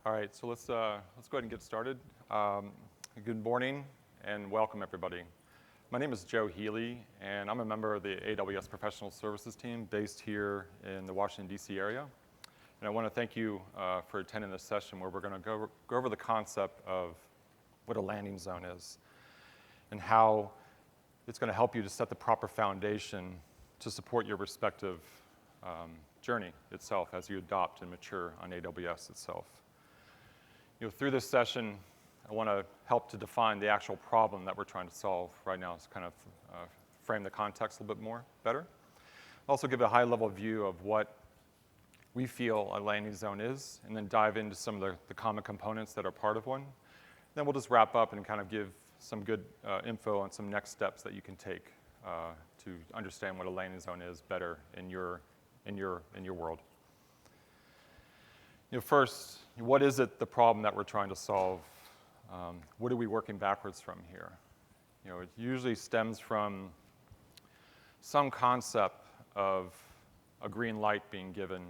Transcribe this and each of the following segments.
All right, so let's go ahead and get started. Good morning and welcome everybody. My name is Joe Healy, and I'm a member of the AWS Professional Services team based here in the Washington, D.C. area. And I want to thank you for attending this session where we're going to go over the concept of what a landing zone is and how it's going to help you to set the proper foundation to support your respective journey itself as you adopt and mature on AWS itself. Through this session, I want to help to define the actual problem that we're trying to solve right now, to kind of frame the context a little bit more better. Also give a high-level view of what we feel a landing zone is, and then dive into some of the common components that are part of one. Then we'll just wrap up and kind of give some good info on some next steps that you can take to understand what a landing zone is better in your world. First, what is it, the problem that we're trying to solve? What are we working backwards from here? It usually stems from some concept of a green light being given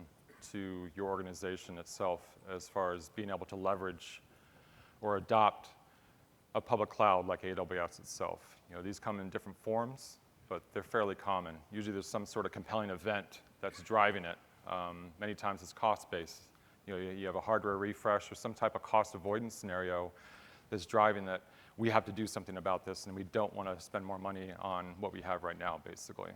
to your organization itself as far as being able to leverage or adopt a public cloud like AWS itself. These come in different forms, but they're fairly common. Usually there's some sort of compelling event that's driving it. Many times it's cost-based. You have a hardware refresh or some type of cost avoidance scenario that's driving that we have to do something about this and we don't want to spend more money on what we have right now, basically.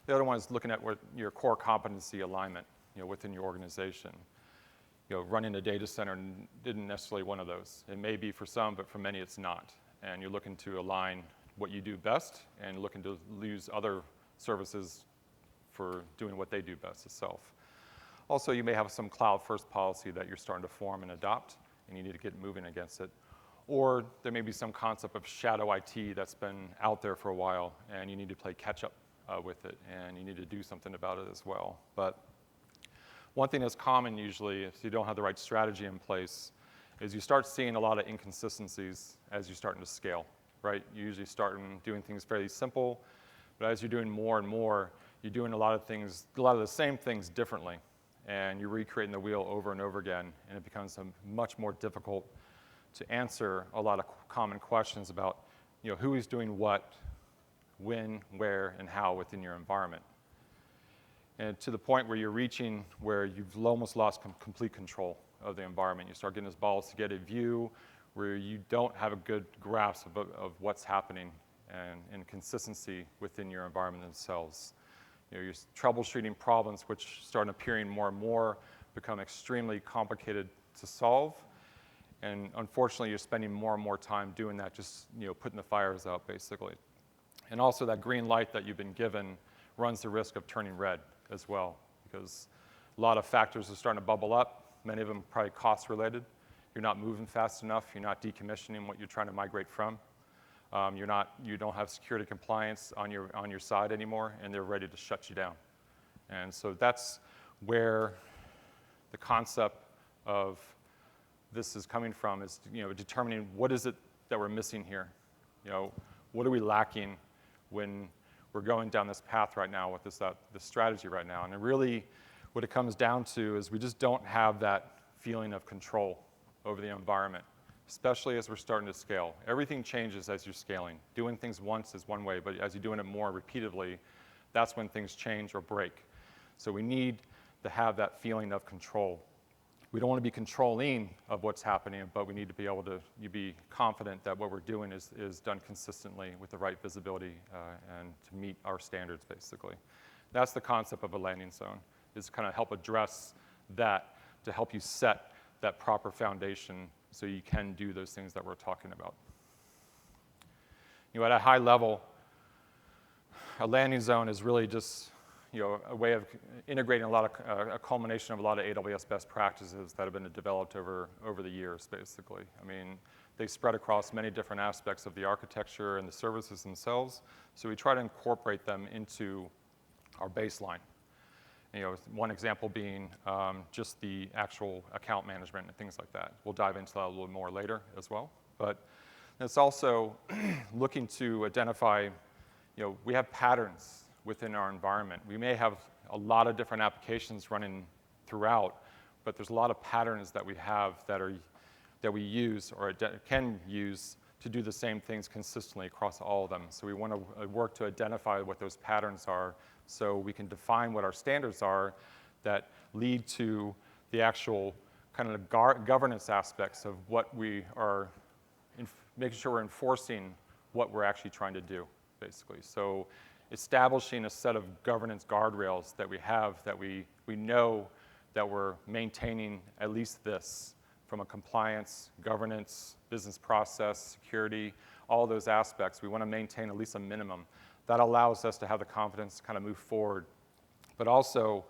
The other one is looking at what your core competency alignment, within your organization. Running a data center isn't necessarily one of those. It may be for some, but for many it's not. And you're looking to align what you do best and looking to use other services for doing what they do best itself. Also, you may have some cloud-first policy that you're starting to form and adopt, and you need to get moving against it. Or there may be some concept of shadow IT that's been out there for a while, and you need to play catch-up with it, and you need to do something about it as well. But one thing that's common usually, if you don't have the right strategy in place, is you start seeing a lot of inconsistencies as you're starting to scale, right? You usually start doing things fairly simple, but as you're doing more and more, you're doing a lot of the same things differently. And you're recreating the wheel over and over again, and it becomes much more difficult to answer a lot of common questions about who is doing what, when, where, and how within your environment. And to the point where you're reaching where you've almost lost complete control of the environment. You start getting this balls to get a view where you don't have a good grasp of what's happening and consistency within your environment themselves. You're troubleshooting problems which start appearing more and more, become extremely complicated to solve. And unfortunately, you're spending more and more time doing that, just putting the fires out, basically. And also that green light that you've been given runs the risk of turning red as well, because a lot of factors are starting to bubble up. Many of them probably cost-related. You're not moving fast enough. You're not decommissioning what you're trying to migrate from. You don't have security compliance on your side anymore, and they're ready to shut you down. And so that's where the concept of this is coming from, is determining what is it that we're missing here. What are we lacking when we're going down this path right now with this strategy right now? And really, what it comes down to is we just don't have that feeling of control over the environment, especially as we're starting to scale. Everything changes as you're scaling. Doing things once is one way, but as you're doing it more repeatedly, that's when things change or break. So we need to have that feeling of control. We don't want to be controlling of what's happening, but we need to be able to be confident that what we're doing is done consistently with the right visibility and to meet our standards, basically. That's the concept of a landing zone, is to kind of help address that, to help you set that proper foundation so you can do those things that we're talking about. At a high level, a landing zone is really just a way of integrating a culmination of a lot of AWS best practices that have been developed over the years, basically. I mean, they spread across many different aspects of the architecture and the services themselves, so we try to incorporate them into our baseline. One example being just the actual account management and things like that. We'll dive into that a little more later as well. But it's also looking to identify, we have patterns within our environment. We may have a lot of different applications running throughout, but there's a lot of patterns that we have that we use or can use to do the same things consistently across all of them. So we want to work to identify what those patterns are so we can define what our standards are that lead to the actual kind of governance aspects of what we are making sure we're enforcing what we're actually trying to do, basically. So establishing a set of governance guardrails that we have, that we know that we're maintaining at least this from a compliance, governance, business process, security, all those aspects. We want to maintain at least a minimum. That allows us to have the confidence to kind of move forward. But also,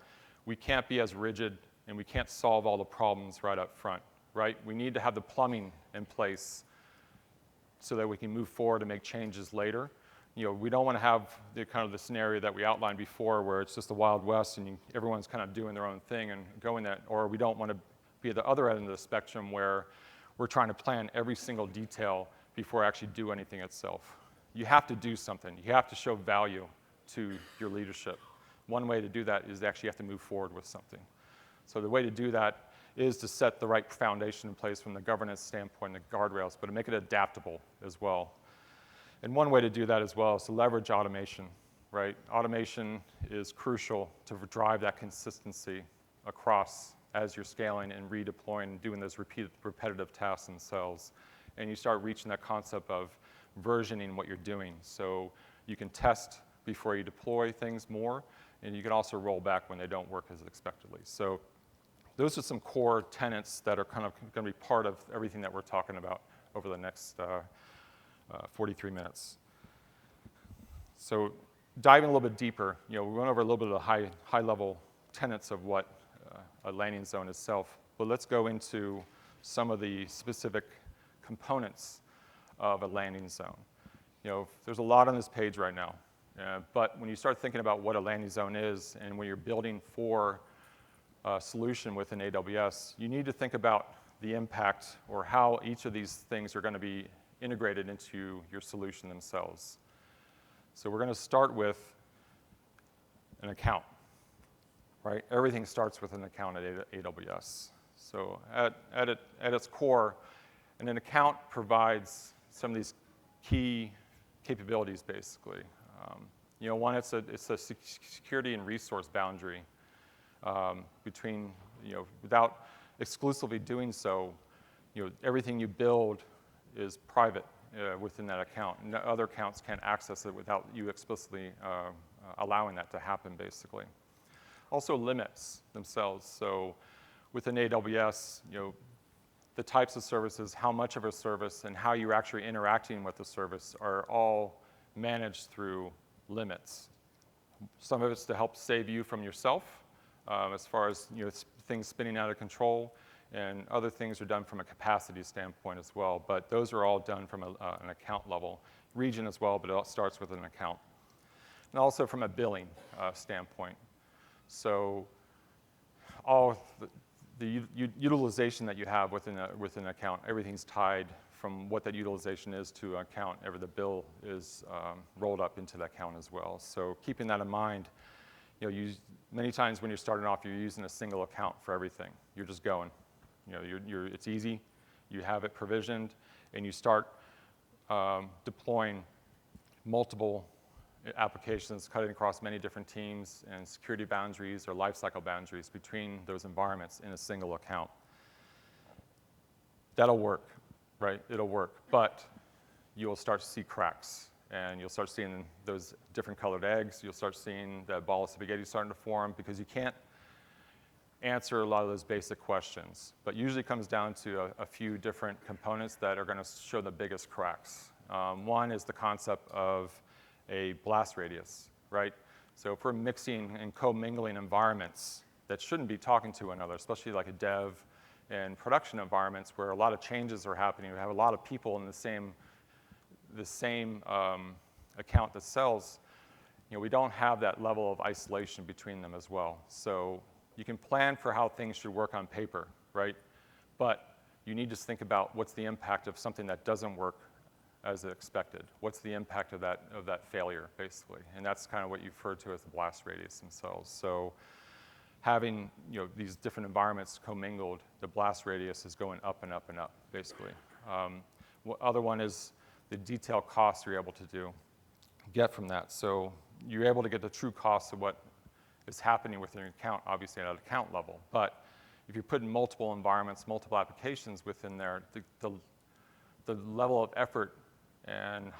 we can't be as rigid and we can't solve all the problems right up front, right? We need to have the plumbing in place so that we can move forward and make changes later. You know, we don't want to have the kind of the scenario that we outlined before where it's just the Wild West and everyone's kind of doing their own thing and going that, or we don't want to be at the other end of the spectrum where we're trying to plan every single detail before actually do anything itself. You have to do something. You have to show value to your leadership. One way to do that is actually have to move forward with something. So the way to do that is to set the right foundation in place from the governance standpoint, the guardrails, but to make it adaptable as well. And one way to do that as well is to leverage automation, right? Automation is crucial to drive that consistency across as you're scaling and redeploying and doing those repetitive tasks themselves. And you start reaching that concept of versioning what you're doing. So you can test before you deploy things more, and you can also roll back when they don't work as expectedly. So those are some core tenets that are kind of going to be part of everything that we're talking about over the next 43 minutes. So diving a little bit deeper, you know, we went over a little bit of the high-level tenets of what a landing zone itself, but let's go into some of the specific components of a landing zone. You know, there's a lot on this page right now, but when you start thinking about what a landing zone is and when you're building for a solution within AWS, you need to think about the impact or how each of these things are going to be integrated into your solution themselves. So we're going to start with an account, right? Everything starts with an account at AWS. So at its core, an account provides some of these key capabilities, basically. You know, one, it's a security and resource boundary between, you know, without exclusively doing so, you know, everything you build is private within that account. And other accounts can't access it without you explicitly allowing that to happen, basically. Also limits themselves. So within AWS, you know, the types of services, how much of a service, and how you're actually interacting with the service are all managed through limits. Some of it's to help save you from yourself, as far as, you know, things spinning out of control, and other things are done from a capacity standpoint as well. But those are all done from an account level. Region as well, but it all starts with an account. And also from a billing standpoint. So all the utilization that you have within an account, everything's tied from what that utilization is to an account. The bill is rolled up into the account as well. So keeping that in mind, you know, many times when you're starting off, you're using a single account for everything. You're just going. You know, it's easy. You have it provisioned, and you start deploying multiple applications, cutting across many different teams and security boundaries or lifecycle boundaries between those environments in a single account. That'll work, right? It'll work, but you'll start to see cracks, and you'll start seeing those different colored eggs. You'll start seeing that ball of spaghetti starting to form because you can't answer a lot of those basic questions. But usually it comes down to a few different components that are going to show the biggest cracks. One is the concept of a blast radius, right? So if we're mixing and co-mingling environments that shouldn't be talking to one another, especially like a dev and production environments where a lot of changes are happening, we have a lot of people in the same account that sells, you know, we don't have that level of isolation between them as well. So you can plan for how things should work on paper, right? But you need to think about what's the impact of something that doesn't work as expected. What's the impact of that failure, basically? And that's kind of what you refer to as the blast radius themselves. So having these different environments commingled, the blast radius is going up and up and up, basically. Other one is the detailed costs you're able to get from that. So you're able to get the true cost of what is happening within your account, obviously at an account level. But if you're putting multiple environments, multiple applications within there, the level of effort and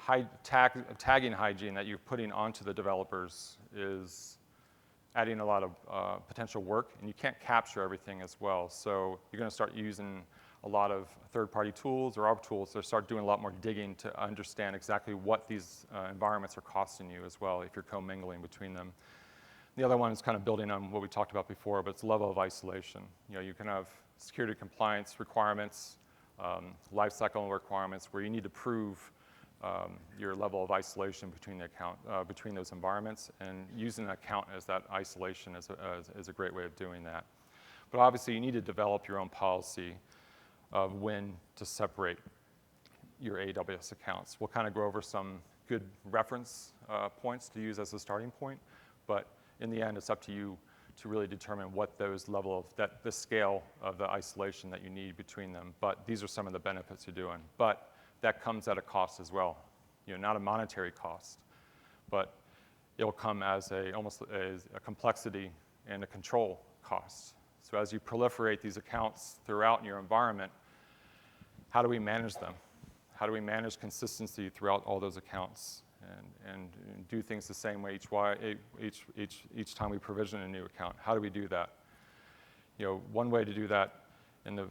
tagging hygiene that you're putting onto the developers is adding a lot of potential work, and you can't capture everything as well. So you're going to start using a lot of third-party tools or our tools to start doing a lot more digging to understand exactly what these environments are costing you as well if you're commingling between them. The other one is kind of building on what we talked about before, but it's level of isolation. You can have security compliance requirements, lifecycle requirements where you need to prove your level of isolation between those environments, and using an account as that isolation is a great way of doing that. But obviously, you need to develop your own policy of when to separate your AWS accounts. We'll kind of go over some good reference points to use as a starting point, but in the end, it's up to you to really determine what those the scale of the isolation that you need between them. But these are some of the benefits you're doing. But that comes at a cost as well. Not a monetary cost, but it'll come as almost a complexity and a control cost. So as you proliferate these accounts throughout your environment, how do we manage them? How do we manage consistency throughout all those accounts and do things the same way each time we provision a new account? How do we do that? One way to do that, and the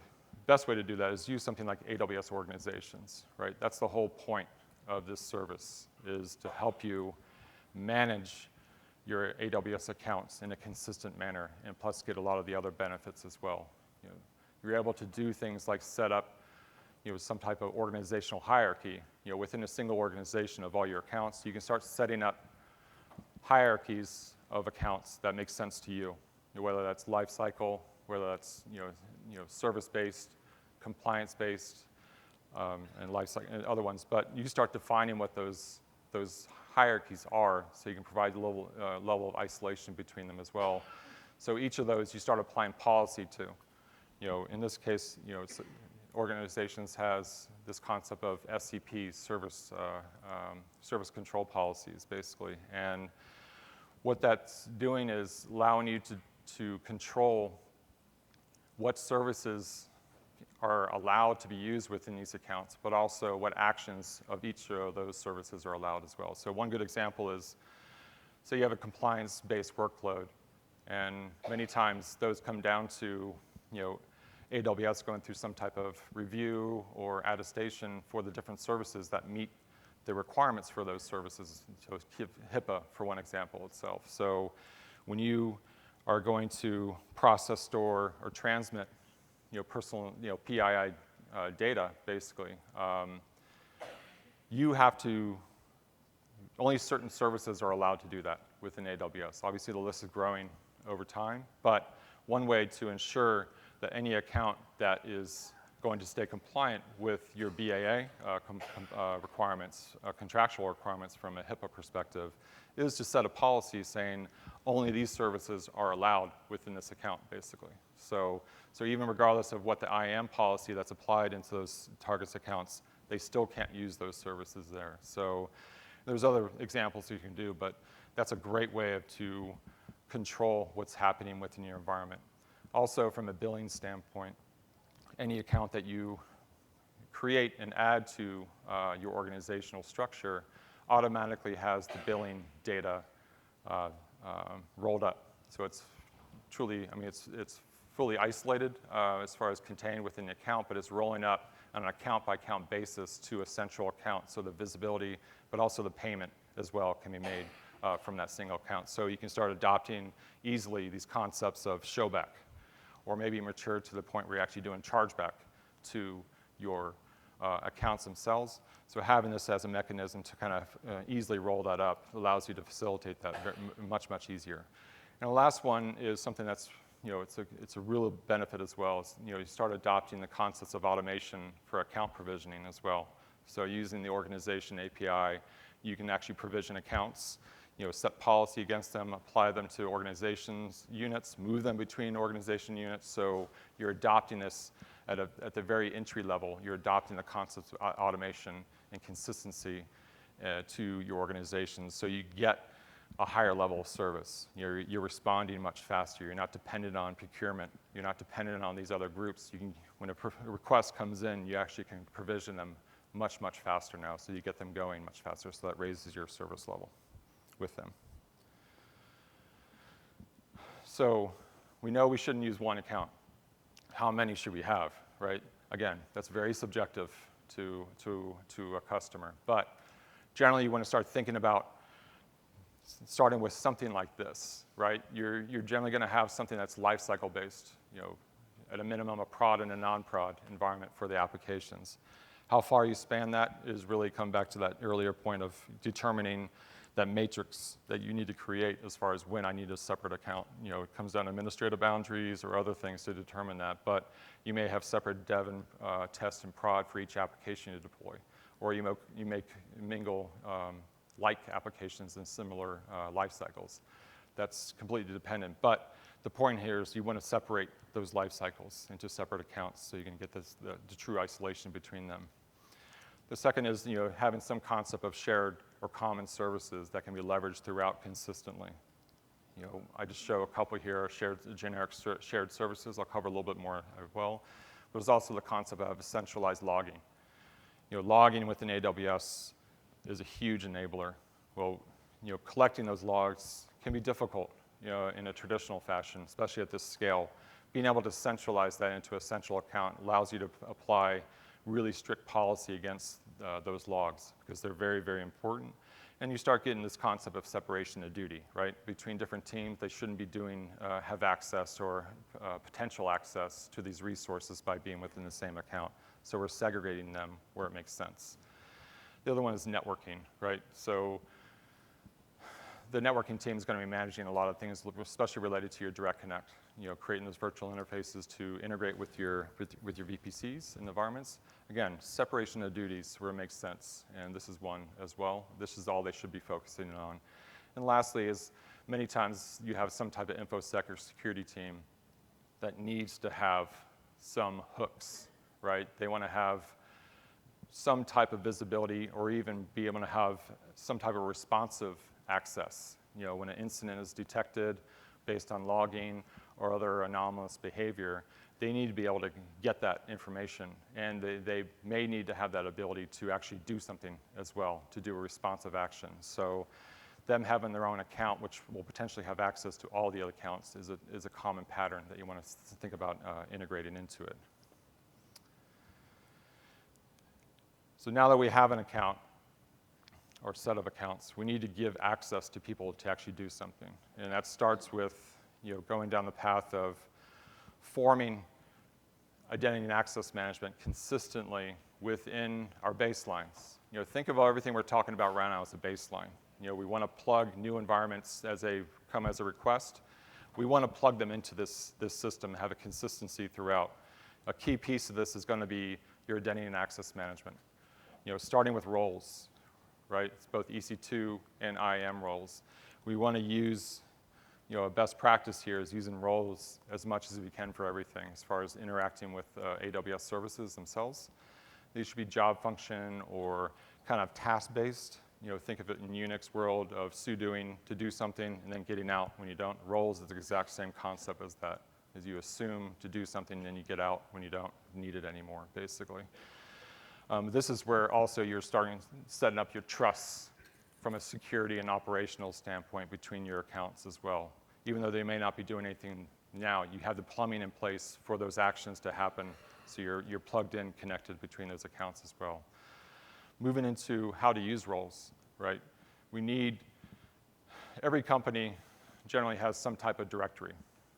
best way to do that, is use something like AWS Organizations, right? That's the whole point of this service, is to help you manage your AWS accounts in a consistent manner, and plus get a lot of the other benefits as well. You're able to do things like set up some type of organizational hierarchy. Within a single organization of all your accounts, you can start setting up hierarchies of accounts that make sense to you, whether that's lifecycle, whether that's service-based, compliance-based, and lifecycle and other ones. But you start defining what those hierarchies are, so you can provide a level of isolation between them as well. So each of those you start applying policy to. In this case, Organizations has this concept of SCPs, service control policies, basically. And what that's doing is allowing you to control what services are allowed to be used within these accounts, but also what actions of each of those services are allowed as well. So one good example is, say you have a compliance-based workload, and many times those come down to, AWS going through some type of review or attestation for the different services that meet the requirements for those services, so HIPAA, for one example itself. So when you are going to process, store, or transmit personal PII data, basically, you have to, only certain services are allowed to do that within AWS. Obviously, the list is growing over time, but one way to ensure that any account that is going to stay compliant with your BAA requirements, contractual requirements from a HIPAA perspective, is to set a policy saying only these services are allowed within this account, basically. So even regardless of what the IAM policy that's applied into those targets accounts, they still can't use those services there. So there's other examples you can do, but that's a great way to control what's happening within your environment. Also, from a billing standpoint, any account that you create and add to your organizational structure automatically has the billing data rolled up. So it's truly, it's fully isolated as far as contained within the account, but it's rolling up on an account-by-account basis to a central account. So the visibility, but also the payment as well, can be made from that single account. So you can start adopting easily these concepts of showback, or maybe mature to the point where you're actually doing chargeback to your accounts themselves. So having this as a mechanism to kind of easily roll that up allows you to facilitate that much, much easier. And the last one is something that's, it's a real benefit as well. It's, you start adopting the concepts of automation for account provisioning as well. So using the organization API, you can actually provision accounts. set policy against them, apply them to organizations, units, move them between organization units. So you're adopting this at the very entry level. You're adopting the concepts of automation and consistency to your organizations. So you get a higher level of service. You're responding much faster. You're not dependent on procurement. You're not dependent on these other groups. When a request comes in, you actually can provision them much, much faster now. So you get them going much faster. So that raises your service level with them. So we know we shouldn't use one account. How many should we have, right? Again, that's very subjective to a customer. But generally, you want to start thinking about starting with something like this, right? You're generally going to have something that's lifecycle based, at a minimum a prod and a non-prod environment for the applications. How far you span that is really come back to that earlier point of determining that matrix that you need to create as far as when I need a separate account. It comes down to administrative boundaries or other things to determine that, but you may have separate dev and test and prod for each application you deploy, or you make mingle like applications in similar life cycles. That's completely dependent, but the point here is you want to separate those life cycles into separate accounts so you can get the true isolation between them. The second is having some concept of shared or common services that can be leveraged throughout consistently. I just show a couple here, generic shared services. I'll cover a little bit more as well. But there's also the concept of centralized logging. Logging within AWS is a huge enabler. Well, collecting those logs can be difficult, in a traditional fashion, especially at this scale. Being able to centralize that into a central account allows you to apply really strict policy against those logs because they're very, very important. And you start getting this concept of separation of duty, right? Between different teams, they shouldn't be have access or potential access to these resources by being within the same account. So we're segregating them where it makes sense. The other one is networking, right? So the networking team is going to be managing a lot of things, especially related to your direct connect. Creating those virtual interfaces to integrate with your VPCs and environments. Again, separation of duties where it makes sense, and this is one as well. This is all they should be focusing on. And lastly is many times you have some type of InfoSec or security team that needs to have some hooks, right? They want to have some type of visibility or even be able to have some type of responsive access. When an incident is detected based on logging or other anomalous behavior, they need to be able to get that information. And they may need to have that ability to actually do something as well, to do a responsive action. So them having their own account, which will potentially have access to all the other accounts, is a common pattern that you want to think about integrating into it. So now that we have an account, or set of accounts, we need to give access to people to actually do something. And that starts with going down the path of forming identity and access management consistently within our baselines. Think of everything we're talking about right now as a baseline. We want to plug new environments as they come as a request. We want to plug them into this system, have a consistency throughout. A key piece of this is going to be your identity and access management. Starting with roles. Right? It's both EC2 and IAM roles. We want to use, a best practice here is using roles as much as we can for everything as far as interacting with AWS services themselves. These should be job function or kind of task-based. Think of it in Unix world of sudoing to do something and then getting out when you don't. Roles is the exact same concept as that, as you assume to do something and then you get out when you don't need it anymore, basically. This is where also you're setting up your trusts from a security and operational standpoint between your accounts as well. Even though they may not be doing anything now, you have the plumbing in place for those actions to happen, so you're plugged in, connected between those accounts as well. Moving into how to use roles, right? Every company generally has some type of directory,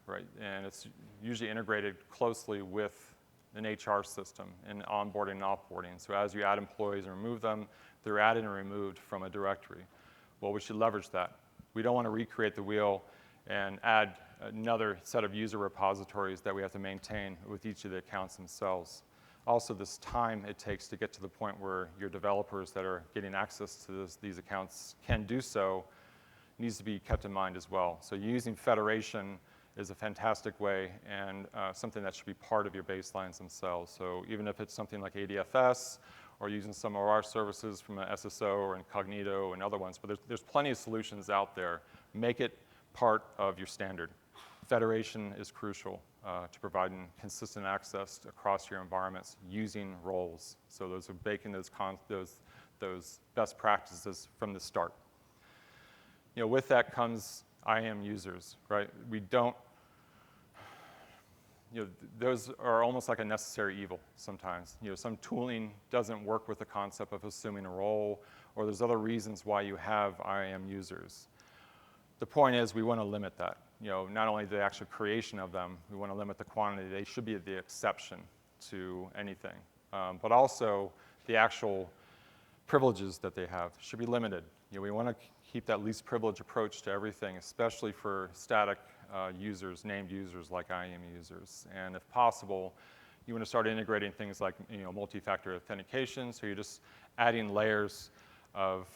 right? And it's usually integrated closely with an HR system and onboarding and offboarding. So as you add employees and remove them, they're added and removed from a directory. Well, we should leverage that. We don't want to recreate the wheel and add another set of user repositories that we have to maintain with each of the accounts themselves. Also, this time it takes to get to the point where your developers that are getting access to these accounts can do so needs to be kept in mind as well. So using federation is a fantastic way and something that should be part of your baselines themselves. So even if it's something like ADFS or using some of our services from an SSO or Incognito and other ones, but there's plenty of solutions out there. Make it part of your standard. Federation is crucial to providing consistent access across your environments using roles. So those are baking those best practices from the start. You know, with that comes IAM users, right? We don't, you know, those are almost like a necessary evil sometimes. You know, some tooling doesn't work with the concept of assuming a role, or there's other reasons why you have IAM users. The point is we want to limit that. You know, not only the actual creation of them, we want to limit the quantity. They should be the exception to anything. But also the actual privileges that they have should be limited. You know, we want to keep that least privilege approach to everything, especially for static users, named users like IAM users. And if possible, you want to start integrating things like, you know, multi-factor authentication, so you're just adding layers of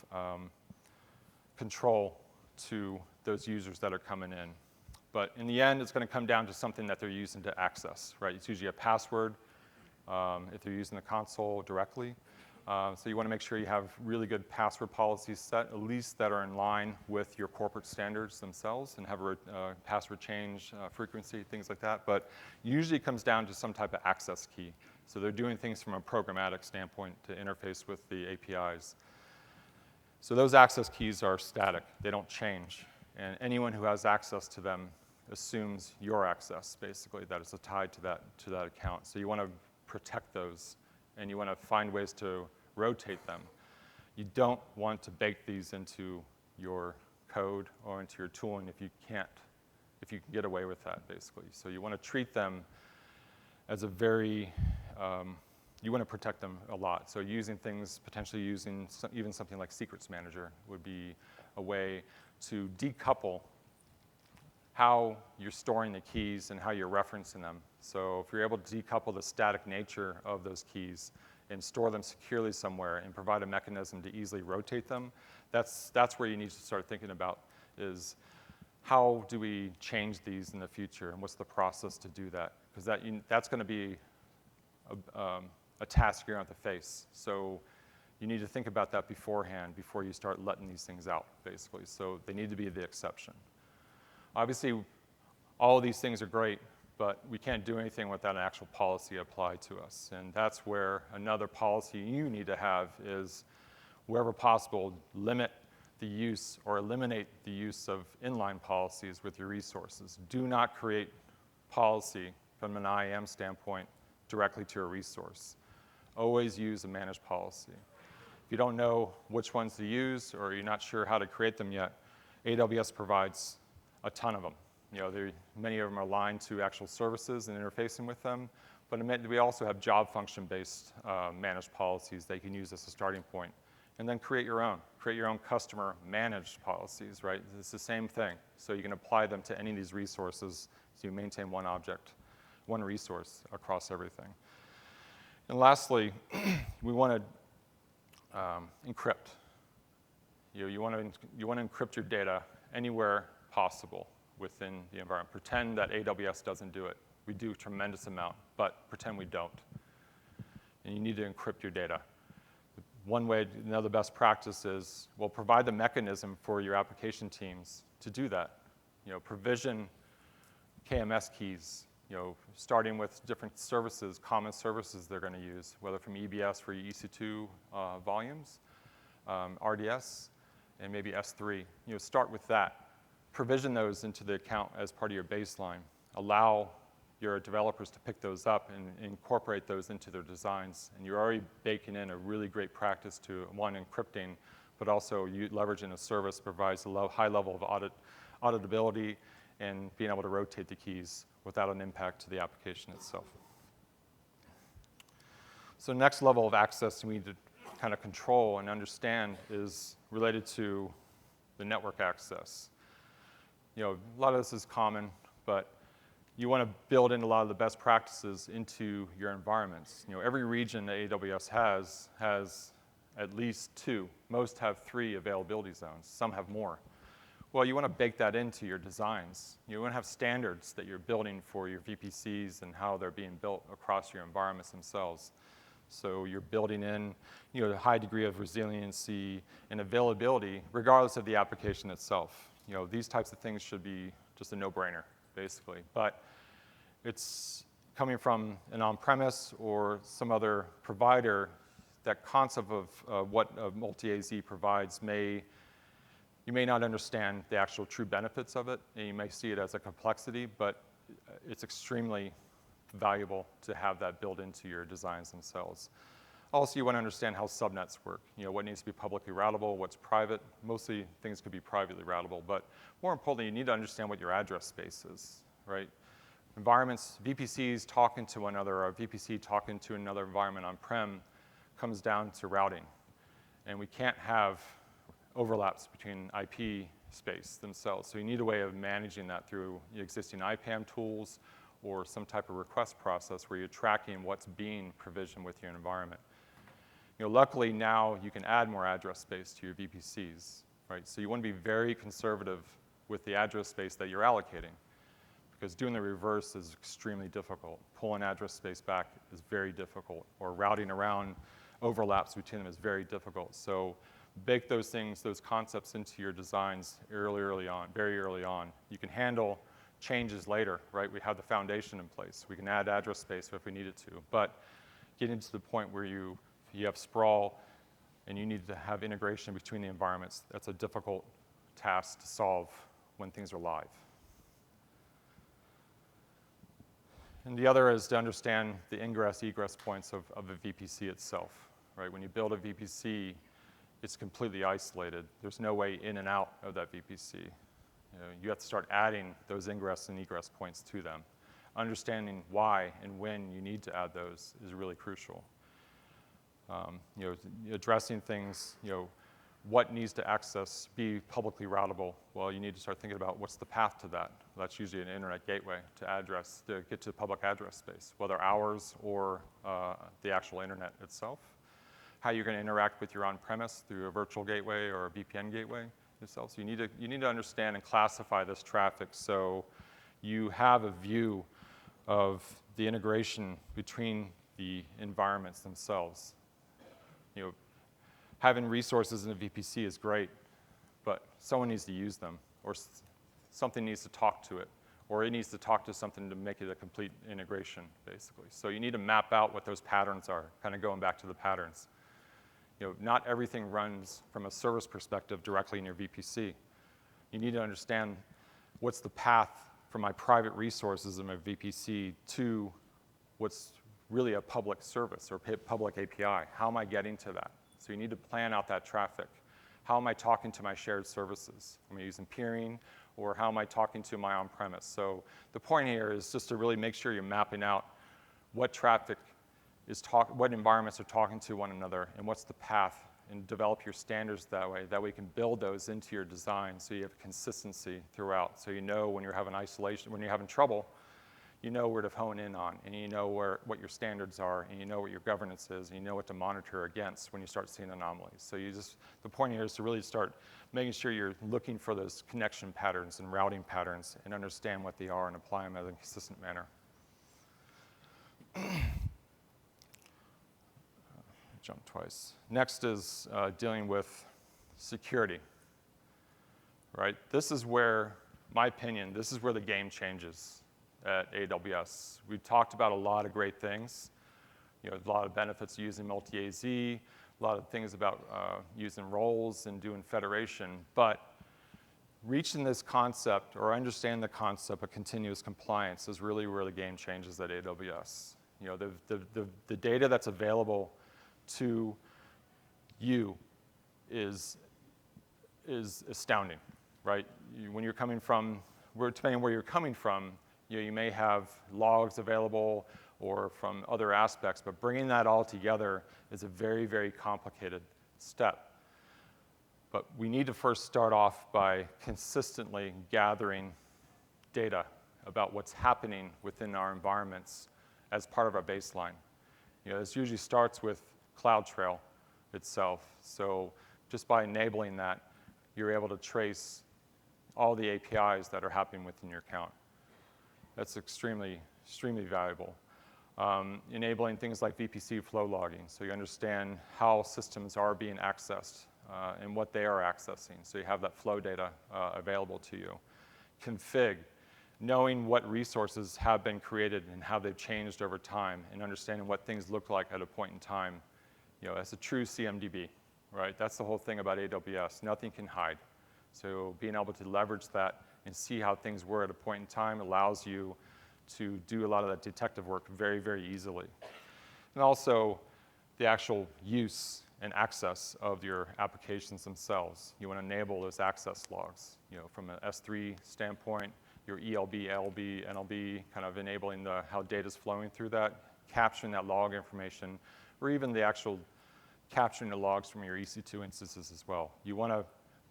control to those users that are coming in. But in the end, it's going to come down to something that they're using to access, right? It's usually a password if they're using the console directly. So you want to make sure you have really good password policies set, at least that are in line with your corporate standards themselves, and have a password change frequency, things like that. But usually it comes down to some type of access key. So they're doing things from a programmatic standpoint to interface with the APIs. So those access keys are static. They don't change. And anyone who has access to them assumes your access, basically, that is tied to that account. So you want to protect those, and you want to find ways to rotate them. You don't want to bake these into your code or into your tooling if you can get away with that, basically. So you want to treat them as a very, you want to protect them a lot. So potentially using even something like Secrets Manager would be a way to decouple how you're storing the keys and how you're referencing them. So if you're able to decouple the static nature of those keys and store them securely somewhere and provide a mechanism to easily rotate them, that's where you need to start thinking about is how do we change these in the future and what's the process to do that? Because that's going to be a task you're going to have to face. So you need to think about that beforehand before you start letting these things out, basically. So they need to be the exception. Obviously, all of these things are great, but we can't do anything without an actual policy applied to us. And that's where another policy you need to have is, wherever possible, limit the use or eliminate the use of inline policies with your resources. Do not create policy from an IAM standpoint directly to a resource. Always use a managed policy. If you don't know which ones to use or you're not sure how to create them yet, AWS provides a ton of them. You know, many of them are aligned to actual services and interfacing with them, but we also have job function-based managed policies that you can use as a starting point. And then create your own customer managed policies, right? It's the same thing. So you can apply them to any of these resources so you maintain one object, one resource across everything. And lastly, we want to encrypt. You want to encrypt your data anywhere possible within the environment. Pretend that AWS doesn't do it. We do a tremendous amount, but pretend we don't. And you need to encrypt your data. One way, another best practice is, well, provide the mechanism for your application teams to do that. You know, provision KMS keys, you know, starting with different services, common services they're going to use, whether from EBS for your EC2 volumes, RDS, and maybe S3. You know, start with that. Provision those into the account as part of your baseline. Allow your developers to pick those up and incorporate those into their designs. And you're already baking in a really great practice to, one, encrypting, but also leveraging a service provides a high level of auditability and being able to rotate the keys without an impact to the application itself. So next level of access we need to kind of control and understand is related to the network access. You know, a lot of this is common, but you want to build in a lot of the best practices into your environments. You know, every region that AWS has at least 2. Most have 3 availability zones. Some have more. Well, you want to bake that into your designs. You want to have standards that you're building for your VPCs and how they're being built across your environments themselves. So you're building in, a high degree of resiliency and availability, regardless of the application itself. These types of things should be just a no-brainer, basically. But it's coming from an on-premise or some other provider. That concept of what a multi-AZ provides you may not understand the actual true benefits of it, and you may see it as a complexity, but it's extremely valuable to have that built into your designs themselves. Also, you want to understand how subnets work. What needs to be publicly routable, what's private. Mostly things could be privately routable, but more importantly, you need to understand what your address space is, right? Environments, VPCs talking to one another, or a VPC talking to another environment on-prem comes down to routing. And we can't have overlaps between IP space themselves. So you need a way of managing that through existing IPAM tools or some type of request process where you're tracking what's being provisioned with your environment. Luckily now you can add more address space to your VPCs, right? So you want to be very conservative with the address space that you're allocating, because doing the reverse is extremely difficult. Pulling address space back is very difficult, or routing around overlaps between them is very difficult. So bake those things, those concepts into your designs very early on. You can handle changes later, right? We have the foundation in place. We can add address space if we needed to, but getting to the point where you have sprawl and you need to have integration between the environments, that's a difficult task to solve when things are live. And the other is to understand the ingress, egress points of a VPC itself, right? When you build a VPC, it's completely isolated. There's no way in and out of that VPC. You have to start adding those ingress and egress points to them. Understanding why and when you need to add those is really crucial. Addressing things, what needs to access, be publicly routable? Well, you need to start thinking about what's the path to that. That's usually an internet gateway to get to the public address space, whether ours or the actual internet itself. How you're going to interact with your on-premise through a virtual gateway or a VPN gateway itself. So you need to understand and classify this traffic so you have a view of the integration between the environments themselves. Having resources in a VPC is great, but someone needs to use them, or something needs to talk to it, or it needs to talk to something to make it a complete integration, basically. So you need to map out what those patterns are, kind of going back to the patterns. Not everything runs from a service perspective directly in your VPC. You need to understand what's the path from my private resources in my VPC to what's really a public service or public API. How am I getting to that? So you need to plan out that traffic. How am I talking to my shared services? Am I using peering, or how am I talking to my on-premise? So the point here is just to really make sure you're mapping out what traffic what environments are talking to one another, and what's the path, and develop your standards that way. That way you can build those into your design so you have consistency throughout. So when you're having isolation, when you're having trouble, you know where to hone in on, and you know what your standards are, and you know what your governance is, and you know what to monitor against when you start seeing anomalies. So the point here is to really start making sure you're looking for those connection patterns and routing patterns and understand what they are and apply them in a consistent manner. Jump twice. Next is dealing with security, right? This is where, my opinion, this is where the game changes at AWS. We've talked about a lot of great things, a lot of benefits of using multi-AZ, a lot of things about using roles and doing federation, but reaching this concept or understanding the concept of continuous compliance is really where the game changes at AWS. The data that's available to you is astounding, right? When you're coming from, depending on where you're coming from, you may have logs available or from other aspects, but bringing that all together is a very, very complicated step. But we need to first start off by consistently gathering data about what's happening within our environments as part of our baseline. This usually starts with CloudTrail itself. So just by enabling that, you're able to trace all the APIs that are happening within your account. That's extremely, extremely valuable. Enabling things like VPC flow logging, so you understand how systems are being accessed and what they are accessing, so you have that flow data available to you. Config, knowing what resources have been created and how they've changed over time, and understanding what things look like at a point in time, as a true CMDB, right? That's the whole thing about AWS. Nothing can hide. So being able to leverage that and see how things were at a point in time allows you to do a lot of that detective work very, very easily. And also, the actual use and access of your applications themselves. You want to enable those access logs. From an S3 standpoint, your ELB, LB, NLB, kind of enabling how data's flowing through that, capturing that log information, or even the actual capturing the logs from your EC2 instances as well. You want to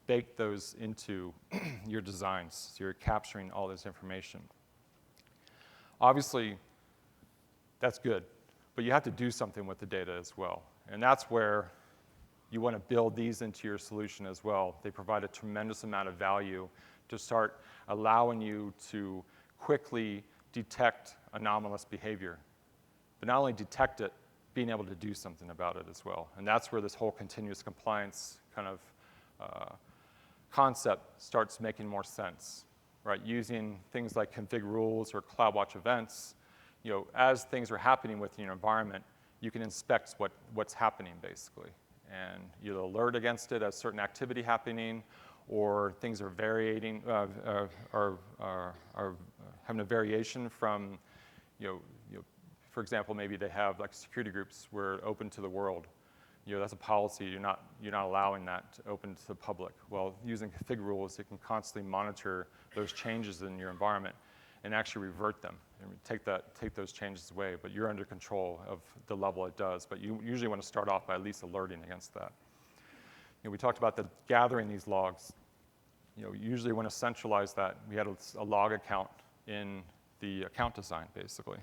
bake those into your designs, so you're capturing all this information. Obviously, that's good, but you have to do something with the data as well. And that's where you want to build these into your solution as well. They provide a tremendous amount of value to start allowing you to quickly detect anomalous behavior. But not only detect it, being able to do something about it as well. And that's where this whole continuous compliance kind of concept starts making more sense, right? Using things like config rules or CloudWatch events, as things are happening within your environment, you can inspect what's happening basically. And you alert against it as certain activity happening, or things are varying, are having a variation from, for example, maybe they have like security groups where open to the world. That's a policy. You're not allowing that to open to the public. Well, using config rules, you can constantly monitor those changes in your environment and actually revert them and take those changes away. But you're under control of the level it does. But you usually want to start off by at least alerting against that. We talked about gathering these logs. You usually want to centralize that. We had a log account in the account design, basically.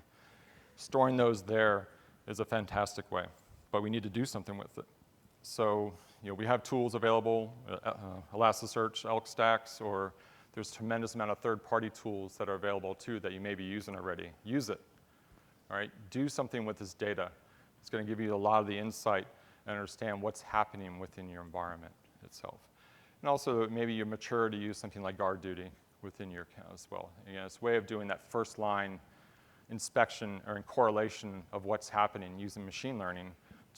Storing those there is a fantastic way, but we need to do something with it. So, we have tools available, Elasticsearch, ElkStacks, or there's a tremendous amount of third-party tools that are available too that you may be using already. Use it, all right? Do something with this data. It's going to give you a lot of the insight and understand what's happening within your environment itself. And also, maybe you're mature to use something like guard duty within your account as well. Again, it's a way of doing that first line inspection or in correlation of what's happening using machine learning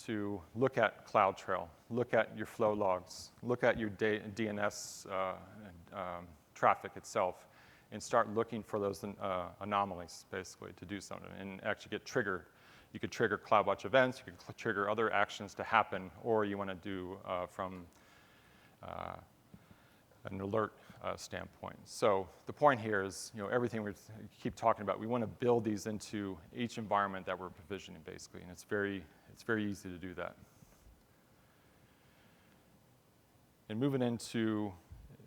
to look at CloudTrail, look at your flow logs, look at your DNS traffic itself, and start looking for those anomalies, basically, to do something and actually get triggered. You could trigger CloudWatch events, you could trigger other actions to happen, or you want to do from an alert standpoint. So the point here is, everything we keep talking about, we want to build these into each environment that we're provisioning, basically, and it's very easy to do that. And moving into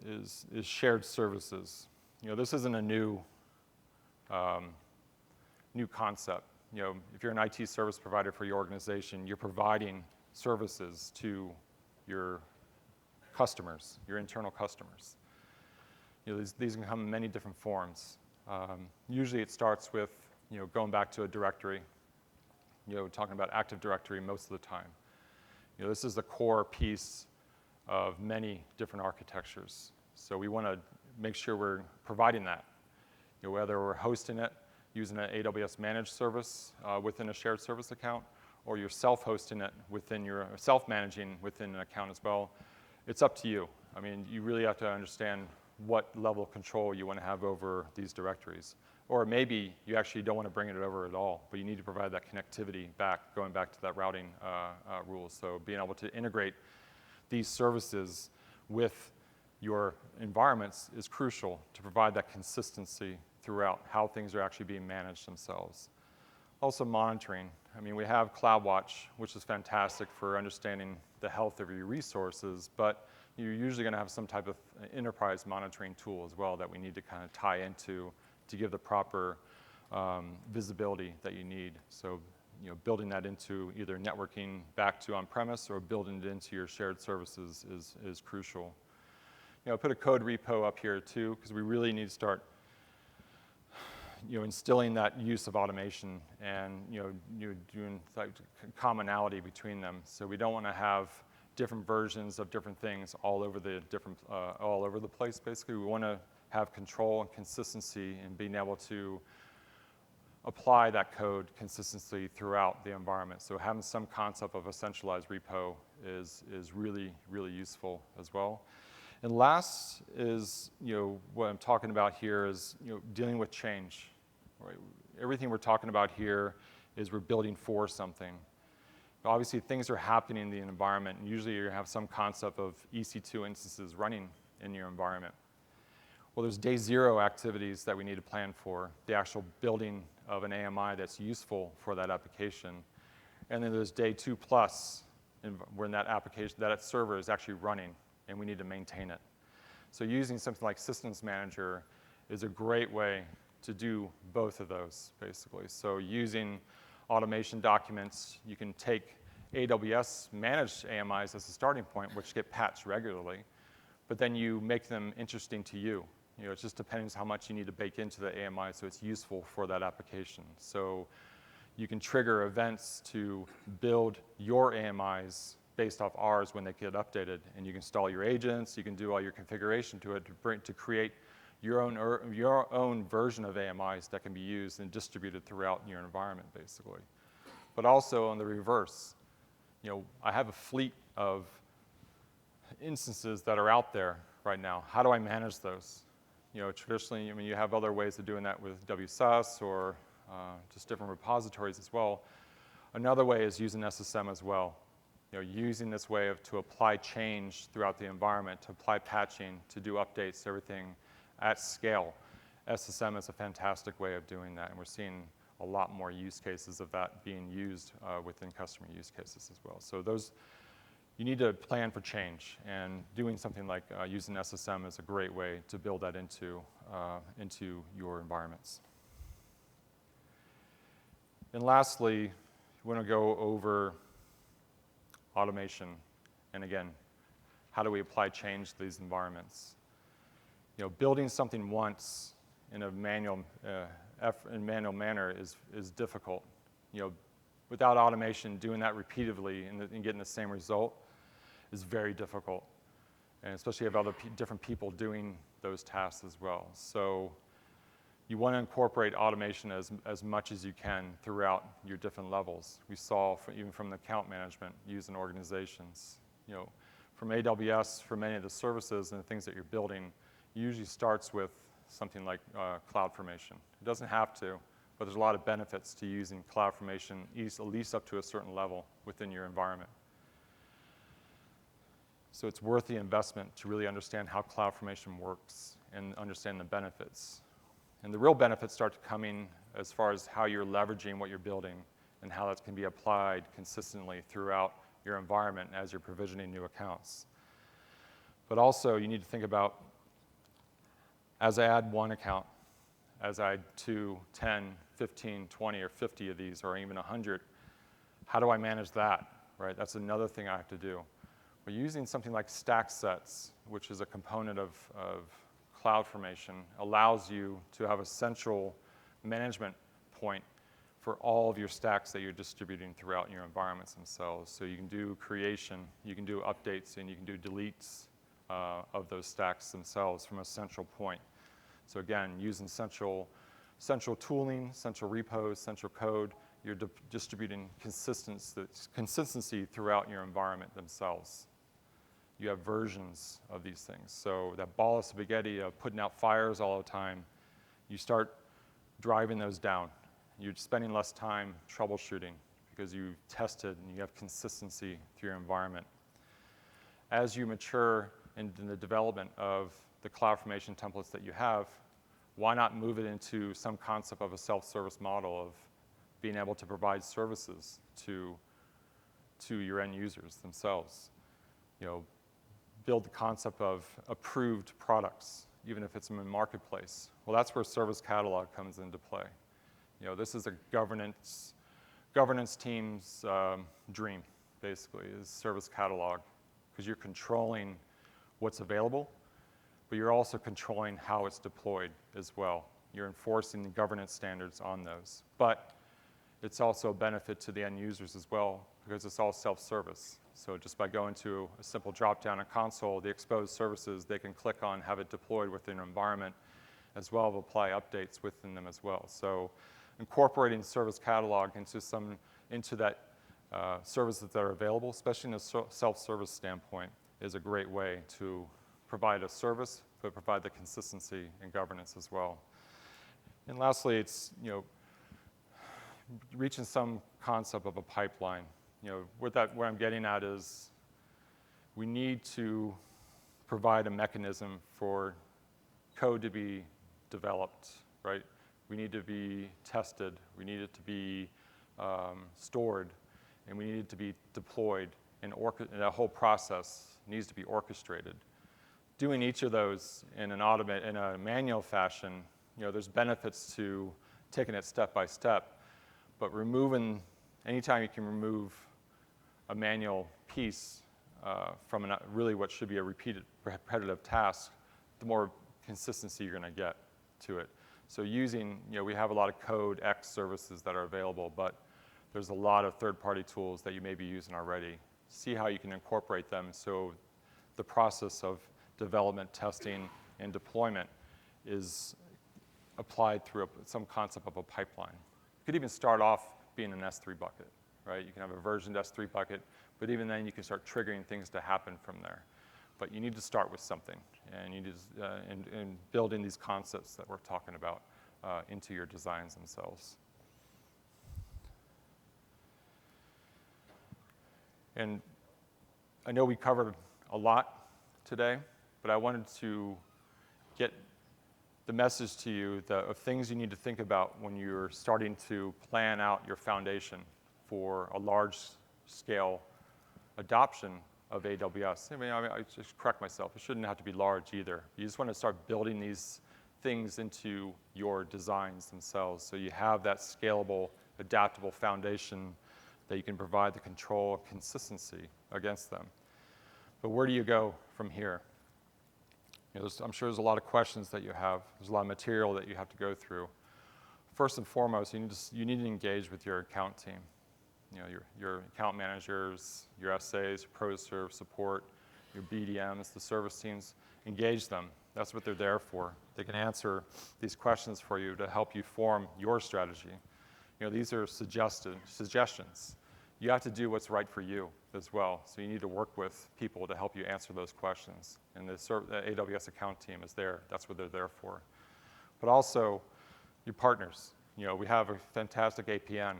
is shared services. This isn't a new concept. If you're an IT service provider for your organization, you're providing services to your customers, your internal customers. These can come in many different forms. Usually it starts with, going back to a directory, talking about Active Directory most of the time. This is the core piece of many different architectures. So we want to make sure we're providing that, whether we're hosting it using an AWS managed service within a shared service account, or you're self-hosting it self-managing within an account as well. It's up to you. I mean, you really have to understand what level of control you want to have over these directories. Or maybe you actually don't want to bring it over at all, but you need to provide that connectivity going back to that routing rules. So being able to integrate these services with your environments is crucial to provide that consistency throughout how things are actually being managed themselves. Also monitoring. I mean, we have CloudWatch, which is fantastic for understanding the health of your resources, but you're usually going to have some type of enterprise monitoring tool as well that we need to kind of tie into to give the proper visibility that you need. So, building that into either networking back to on-premise or building it into your shared services is crucial. put a code repo up here too, because we really need to start instilling that use of automation and doing like commonality between them. So we don't want to have different versions of different things all over the place. Basically, we want to have control and consistency in being able to apply that code consistently throughout the environment. So having some concept of a centralized repo is really, really useful as well. And last is, what I'm talking about here is, dealing with change. Right? Everything we're talking about here is we're building for something. Obviously, things are happening in the environment, and usually you're gonna have some concept of EC2 instances running in your environment. Well, there's day zero activities that we need to plan for, the actual building of an AMI that's useful for that application. And then there's day 2+, when that application, that server is actually running, and we need to maintain it. So using something like Systems Manager is a great way to do both of those, basically. So using automation documents, you can take AWS managed AMIs as a starting point, which get patched regularly, but then you make them interesting to you. It just depends how much you need to bake into the AMI so it's useful for that application. So you can trigger events to build your AMIs based off ours when they get updated, and you can install your agents, you can do all your configuration to it to create your own version of AMIs that can be used and distributed throughout your environment, basically. But also on the reverse, I have a fleet of instances that are out there right now. How do I manage those? Traditionally, you have other ways of doing that with WSUS or just different repositories as well. Another way is using SSM as well. Using this way to apply change throughout the environment, to apply patching, to do updates, everything at scale. SSM is a fantastic way of doing that, and we're seeing a lot more use cases of that being used within customer use cases as well. So you need to plan for change, and doing something like using SSM is a great way to build that into your environments. And lastly, we want to go over automation, and again, how do we apply change to these environments? Building something once in a manual manner is difficult. Without automation, doing that repeatedly and getting the same result is very difficult, and especially if other different people doing those tasks as well. So you want to incorporate automation as much as you can throughout your different levels. We saw even from the account management using organizations. From AWS, for many of the services and the things that you're building, usually starts with something like CloudFormation. It doesn't have to, but there's a lot of benefits to using CloudFormation, at least up to a certain level within your environment. So it's worth the investment to really understand how CloudFormation works and understand the benefits. And the real benefits start coming as far as how you're leveraging what you're building and how that can be applied consistently throughout your environment as you're provisioning new accounts. But also, you need to think about, as I add one account, as I add 2, 10, 15, 20, or 50 of these, or even 100, how do I manage that, right? That's another thing I have to do. We're using something like stack sets, which is a component of CloudFormation, allows you to have a central management point for all of your stacks that you're distributing throughout your environments themselves. So you can do creation, you can do updates, and you can do deletes of those stacks themselves from a central point. So again, using central tooling, central repos, central code, you're distributing consistency throughout your environment themselves. You have versions of these things. So that ball of spaghetti of putting out fires all the time, you start driving those down. You're spending less time troubleshooting because you've tested and you have consistency through your environment. As you mature in the development of the CloudFormation templates that you have, why not move it into some concept of a self-service model of being able to provide services to your end users themselves? Build the concept of approved products, even if it's in the marketplace. Well, that's where Service Catalog comes into play. This is a governance team's dream, basically, is Service Catalog, because you're controlling what's available, but you're also controlling how it's deployed as well. You're enforcing the governance standards on those. But it's also a benefit to the end users as well, because it's all self-service. So just by going to a simple drop-down in console, the exposed services, they can click on, have it deployed within an environment, as well as apply updates within them as well. So incorporating service catalog into that services that are available, especially in a self-service standpoint, is a great way to provide a service, but provide the consistency and governance as well. And lastly, it's reaching some concept of a pipeline. What I'm getting at is we need to provide a mechanism for code to be developed, right? We need to be tested. We need it to be stored, and we need it to be deployed. And that whole process needs to be orchestrated. Doing each of those in a manual fashion, there's benefits to taking it step by step, but anytime you can remove a manual piece from really what should be a repetitive task, the more consistency you're going to get to it. So we have a lot of code X services that are available, but there's a lot of third-party tools that you may be using already. See how you can incorporate them so the process of development, testing, and deployment is applied through some concept of a pipeline. You could even start off being an S3 bucket, right? You can have a versioned S3 bucket, but even then you can start triggering things to happen from there. But you need to start with something, and you need and building these concepts that we're talking about into your designs themselves. And I know we covered a lot today, but I wanted to get the message to you of things you need to think about when you're starting to plan out your foundation for a large-scale adoption of AWS. I just correct myself. It shouldn't have to be large either. You just want to start building these things into your designs themselves so you have that scalable, adaptable foundation that you can provide the control and consistency against them. But where do you go from here? I'm sure there's a lot of questions that you have. There's a lot of material that you have to go through. First and foremost, you need to engage with your account team. Your account managers, your SAs, your ProServe support, your BDMs, the service teams. Engage them. That's what they're there for. They can answer these questions for you to help you form your strategy. These are suggestions. You have to do what's right for you as well. So you need to work with people to help you answer those questions. And the AWS account team is there. That's what they're there for. But also, your partners. We have a fantastic APN.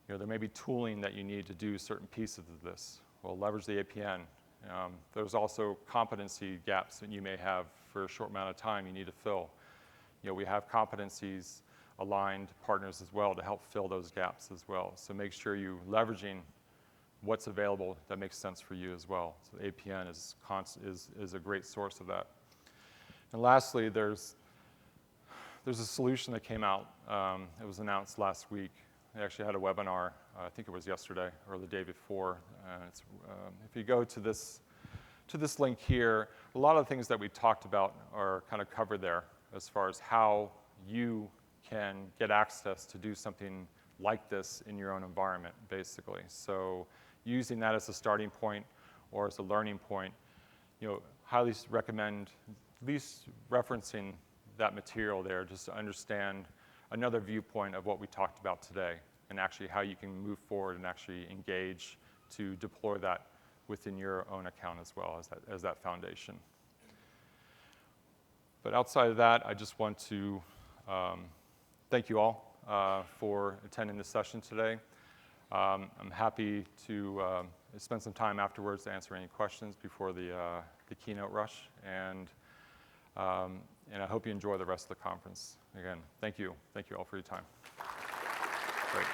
There may be tooling that you need to do certain pieces of this. Well, leverage the APN. There's also competency gaps that you may have for a short amount of time you need to fill. We have competencies aligned partners as well to help fill those gaps as well. So make sure you're leveraging what's available that makes sense for you as well. So the APN is a great source of that. And lastly, there's a solution that came out. It was announced last week. They actually had a webinar, I think it was yesterday or the day before. If you go to this link here, a lot of the things that we talked about are kind of covered there as far as how you can get access to do something like this in your own environment, basically. So using that as a starting point or as a learning point, highly recommend at least referencing that material there just to understand another viewpoint of what we talked about today and actually how you can move forward and actually engage to deploy that within your own account as well as that foundation. But outside of that, I just want to thank you all for attending this session today. I'm happy to spend some time afterwards to answer any questions before the keynote rush, and I hope you enjoy the rest of the conference. Again, thank you all for your time. Great.